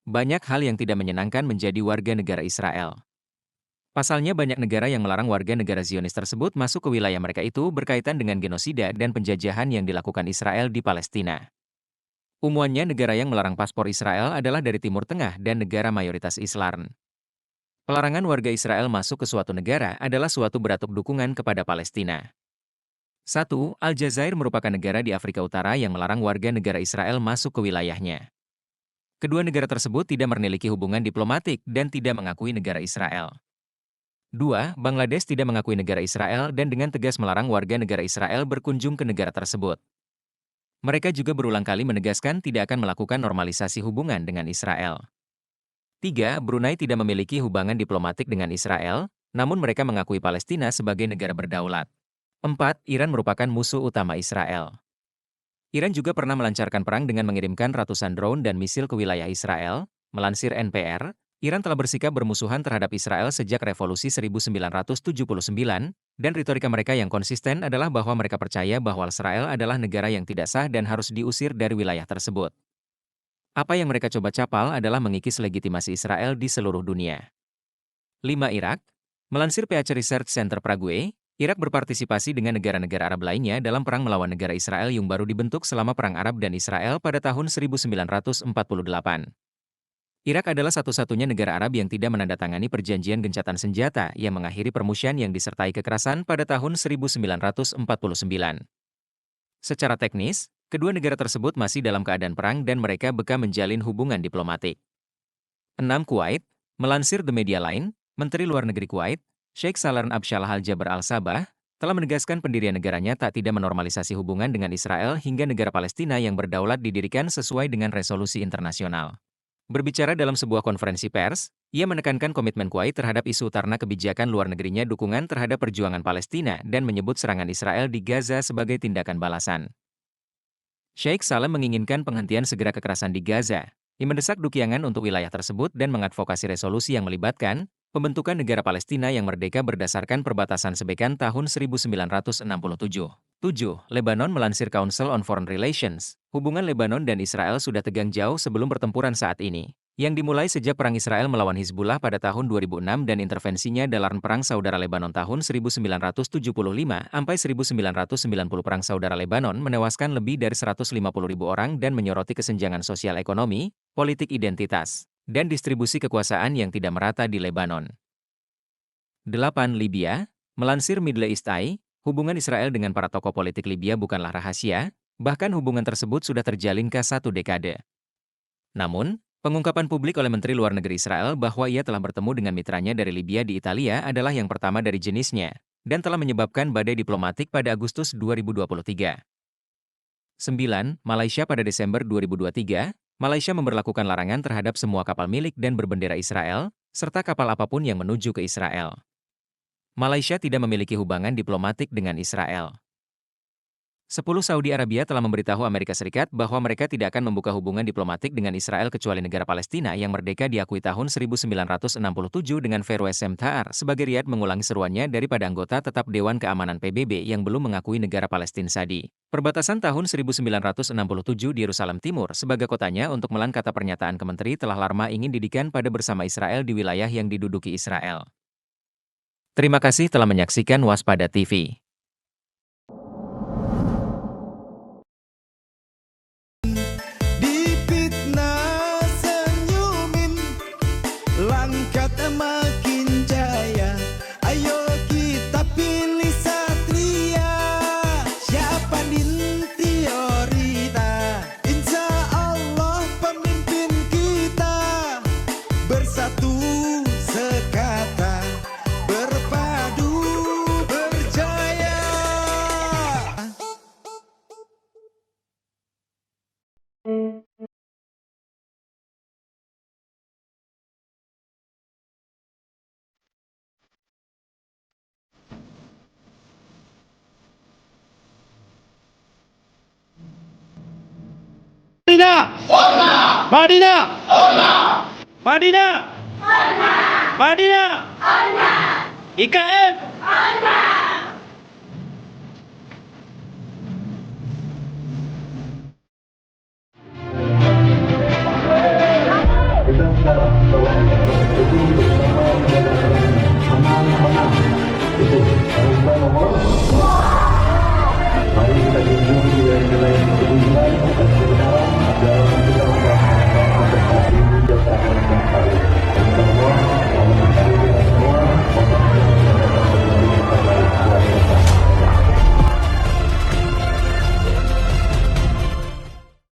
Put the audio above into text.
Banyak hal yang tidak menyenangkan menjadi warga negara Israel. Pasalnya banyak negara yang melarang warga negara Zionis tersebut masuk ke wilayah mereka itu berkaitan dengan genosida dan penjajahan yang dilakukan Israel di Palestina. Umumannya negara yang melarang paspor Israel adalah dari Timur Tengah dan negara mayoritas Islam. Pelarangan warga Israel masuk ke suatu negara adalah suatu bentuk dukungan kepada Palestina. 1. Aljazair merupakan negara di Afrika Utara yang melarang warga negara Israel masuk ke wilayahnya. Kedua negara tersebut tidak memiliki hubungan diplomatik dan tidak mengakui negara Israel. 2. Bangladesh tidak mengakui negara Israel dan dengan tegas melarang warga negara Israel berkunjung ke negara tersebut. Mereka juga berulang kali menegaskan tidak akan melakukan normalisasi hubungan dengan Israel. 3. Brunei tidak memiliki hubungan diplomatik dengan Israel, namun mereka mengakui Palestina sebagai negara berdaulat. 4. Iran merupakan musuh utama Israel. Iran juga pernah melancarkan perang dengan mengirimkan ratusan drone dan misil ke wilayah Israel. Melansir NPR, Iran telah bersikap bermusuhan terhadap Israel sejak Revolusi 1979, dan retorika mereka yang konsisten adalah bahwa mereka percaya bahwa Israel adalah negara yang tidak sah dan harus diusir dari wilayah tersebut. Apa yang mereka coba capal adalah mengikis legitimasi Israel di seluruh dunia. 5. Irak. Melansir PH Research Center Prague, Irak berpartisipasi dengan negara-negara Arab lainnya dalam perang melawan negara Israel yang baru dibentuk selama Perang Arab dan Israel pada tahun 1948. Irak adalah satu-satunya negara Arab yang tidak menandatangani perjanjian gencatan senjata yang mengakhiri permusuhan yang disertai kekerasan pada tahun 1949. Secara teknis, kedua negara tersebut masih dalam keadaan perang dan mereka beka menjalin hubungan diplomatik. 6. Kuwait. Melansir The Media Line, Menteri Luar Negeri Kuwait, Sheikh Salarn Abdallah Al-Jaber Al-Sabah, telah menegaskan pendirian negaranya tak tidak menormalisasi hubungan dengan Israel hingga negara Palestina yang berdaulat didirikan sesuai dengan resolusi internasional. Berbicara dalam sebuah konferensi pers, ia menekankan komitmen Kuwait terhadap isu karena kebijakan luar negerinya dukungan terhadap perjuangan Palestina dan menyebut serangan Israel di Gaza sebagai tindakan balasan. Sheikh Salem menginginkan penghentian segera kekerasan di Gaza. Ia mendesak Dukiangan untuk wilayah tersebut dan mengadvokasi resolusi yang melibatkan pembentukan negara Palestina yang merdeka berdasarkan perbatasan Sebekan tahun 1967. 7. Lebanon. Melansir Council on Foreign Relations, hubungan Lebanon dan Israel sudah tegang jauh sebelum pertempuran saat ini, yang dimulai sejak Perang Israel melawan Hizbullah pada tahun 2006 dan intervensinya dalam Perang Saudara Lebanon tahun 1975 sampai 1990. Perang Saudara Lebanon menewaskan lebih dari 150.000 orang dan menyoroti kesenjangan sosial ekonomi, politik identitas, dan distribusi kekuasaan yang tidak merata di Lebanon. 8. Libya. Melansir Middle East Eye, hubungan Israel dengan para tokoh politik Libya bukanlah rahasia, bahkan hubungan tersebut sudah terjalin ke 1 dekade. Namun, pengungkapan publik oleh Menteri Luar Negeri Israel bahwa ia telah bertemu dengan mitranya dari Libya di Italia adalah yang pertama dari jenisnya, dan telah menyebabkan badai diplomatik pada Agustus 2023. 9. Malaysia. Pada Desember 2023, Malaysia memberlakukan larangan terhadap semua kapal milik dan berbendera Israel, serta kapal apapun yang menuju ke Israel. Malaysia tidak memiliki hubungan diplomatik dengan Israel. 10. Saudi Arabia telah memberitahu Amerika Serikat bahwa mereka tidak akan membuka hubungan diplomatik dengan Israel kecuali negara Palestina yang merdeka diakui tahun 1967 dengan Faroe Semtar sebagai Riyadh mengulangi seruannya daripada anggota tetap Dewan Keamanan PBB yang belum mengakui negara Palestina Sadi. Perbatasan tahun 1967 di Yerusalem Timur sebagai kotanya untuk melan kata pernyataan Kementeri telah lama ingin didikan pada bersama Israel di wilayah yang diduduki Israel. Terima kasih telah menyaksikan Waspada TV. Dipitnah senyumin, langkat makin jaya. Ayo kita pilih satria, siapa dinti orita. Insya Allah pemimpin kita, bersatu sekata, berpadu berjaya. Madinah! Madinah! Madinah! Madinah! IKN!